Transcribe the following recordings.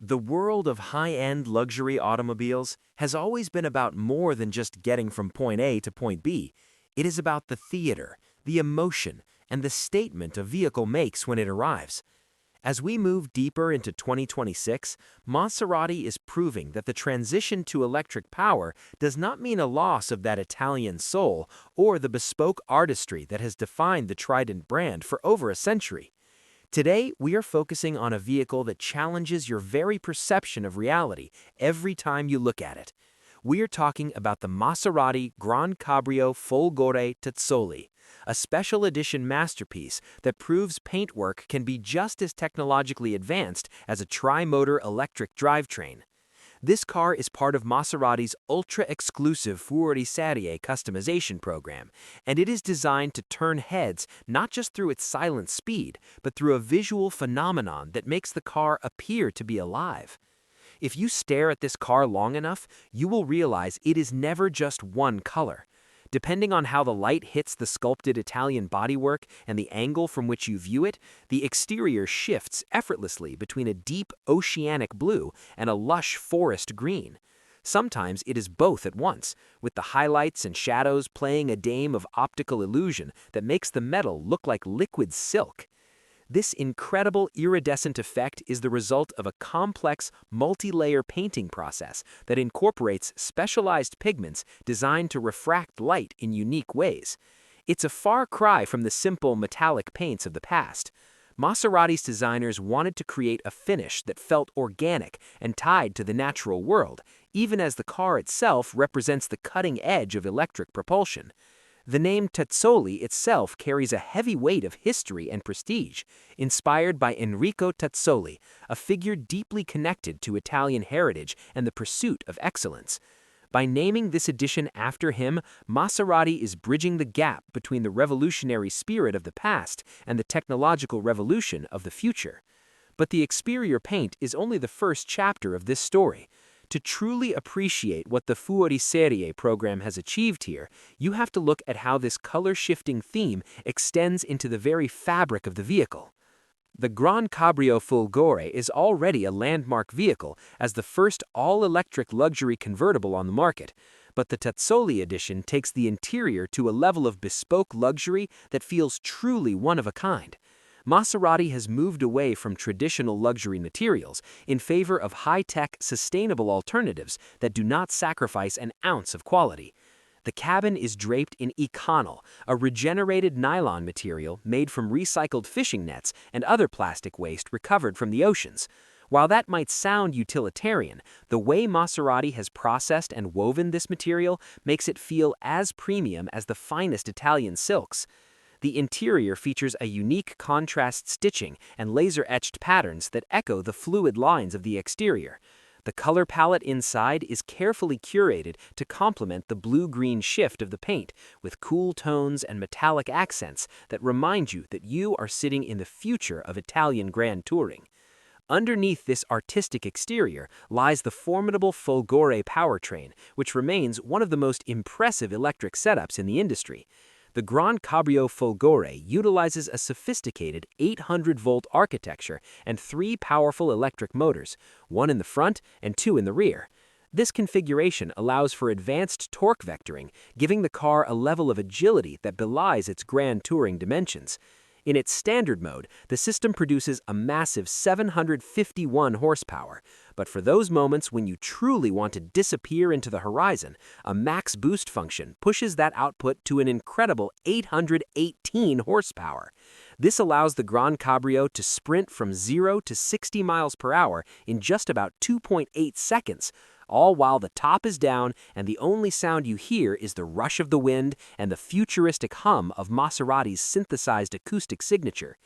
The world of high-end luxury automobiles has always been about more than just getting from point A to point B. It is about the theater, the emotion, and the statement a vehicle makes when it arrives. As we move deeper into 2026, Maserati is proving that the transition to electric power does not mean a loss of that Italian soul or the bespoke artistry that has defined the Trident brand for over a century. Today, we are focusing on a vehicle that challenges your very perception of reality every time you look at it. We are talking about the Maserati GranCabrio Folgore Tazzoli, a special edition masterpiece that proves paintwork can be just as technologically advanced as a tri-motor electric drivetrain. This car is part of Maserati's ultra-exclusive Fuoriserie customization program, and it is designed to turn heads not just through its silent speed, but through a visual phenomenon that makes the car appear to be alive. If you stare at this car long enough, you will realize it is never just one color. Depending on how the light hits the sculpted Italian bodywork and the angle from which you view it, the exterior shifts effortlessly between a deep oceanic blue and a lush forest green. Sometimes it is both at once, with the highlights and shadows playing a game of optical illusion that makes the metal look like liquid silk. This incredible iridescent effect is the result of a complex, multi-layer painting process that incorporates specialized pigments designed to refract light in unique ways. It's a far cry from the simple metallic paints of the past. Maserati's designers wanted to create a finish that felt organic and tied to the natural world, even as the car itself represents the cutting edge of electric propulsion. The name Tazzoli itself carries a heavy weight of history and prestige, inspired by Enrico Tazzoli, a figure deeply connected to Italian heritage and the pursuit of excellence. By naming this edition after him, Maserati is bridging the gap between the revolutionary spirit of the past and the technological revolution of the future. But the exterior paint is only the first chapter of this story. To truly appreciate what the Fuoriserie program has achieved here, you have to look at how this color-shifting theme extends into the very fabric of the vehicle. The GranCabrio Folgore is already a landmark vehicle as the first all-electric luxury convertible on the market, but the Tazzoli edition takes the interior to a level of bespoke luxury that feels truly one of a kind. Maserati has moved away from traditional luxury materials in favor of high-tech, sustainable alternatives that do not sacrifice an ounce of quality. The cabin is draped in Econol, a regenerated nylon material made from recycled fishing nets and other plastic waste recovered from the oceans. While that might sound utilitarian, the way Maserati has processed and woven this material makes it feel as premium as the finest Italian silks. The interior features a unique contrast stitching and laser-etched patterns that echo the fluid lines of the exterior. The color palette inside is carefully curated to complement the blue-green shift of the paint, with cool tones and metallic accents that remind you that you are sitting in the future of Italian grand touring. Underneath this artistic exterior lies the formidable Folgore powertrain, which remains one of the most impressive electric setups in the industry. The GranCabrio Folgore utilizes a sophisticated 800-volt architecture and three powerful electric motors, one in the front and two in the rear. This configuration allows for advanced torque vectoring, giving the car a level of agility that belies its grand touring dimensions. In its standard mode, the system produces a massive 751 horsepower, but for those moments when you truly want to disappear into the horizon, a max boost function pushes that output to an incredible 818 horsepower. This allows the GranCabrio to sprint from 0 to 60 miles per hour in just about 2.8 seconds, all while the top is down and the only sound you hear is the rush of the wind and the futuristic hum of Maserati's synthesized acoustic signature.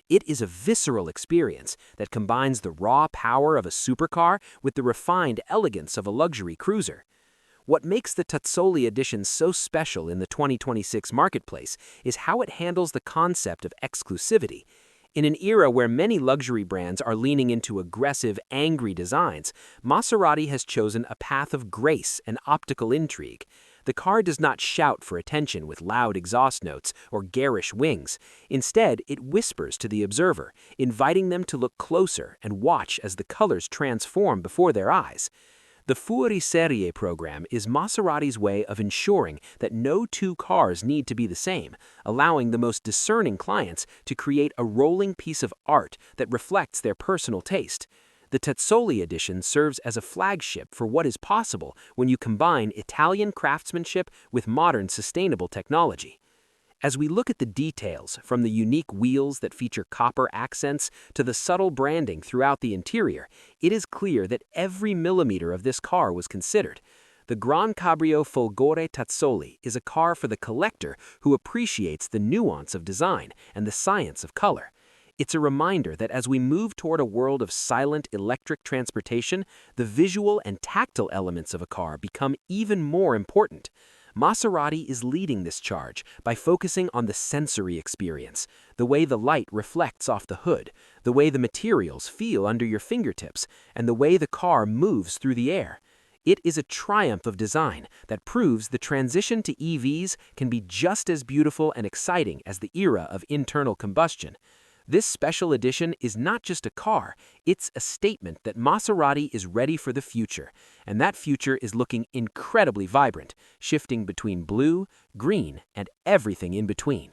It is a visceral experience that combines the raw power of a supercar with the refined elegance of a luxury cruiser. What makes the Tazzoli edition so special in the 2026 marketplace is how it handles the concept of exclusivity. In an era where many luxury brands are leaning into aggressive, angry designs, Maserati has chosen a path of grace and optical intrigue. The car does not shout for attention with loud exhaust notes or garish wings. Instead, it whispers to the observer, inviting them to look closer and watch as the colors transform before their eyes. The Fuoriserie program is Maserati's way of ensuring that no two cars need to be the same, allowing the most discerning clients to create a rolling piece of art that reflects their personal taste. The Tazzoli edition serves as a flagship for what is possible when you combine Italian craftsmanship with modern sustainable technology. As we look at the details, from the unique wheels that feature copper accents to the subtle branding throughout the interior, it is clear that every millimeter of this car was considered. The GranCabrio Folgore Tazzoli is a car for the collector who appreciates the nuance of design and the science of color. It's a reminder that as we move toward a world of silent electric transportation, the visual and tactile elements of a car become even more important. Maserati is leading this charge by focusing on the sensory experience, the way the light reflects off the hood, the way the materials feel under your fingertips, and the way the car moves through the air. It is a triumph of design that proves the transition to EVs can be just as beautiful and exciting as the era of internal combustion. This special edition is not just a car, it's a statement that Maserati is ready for the future, and that future is looking incredibly vibrant, shifting between blue, green, and everything in between.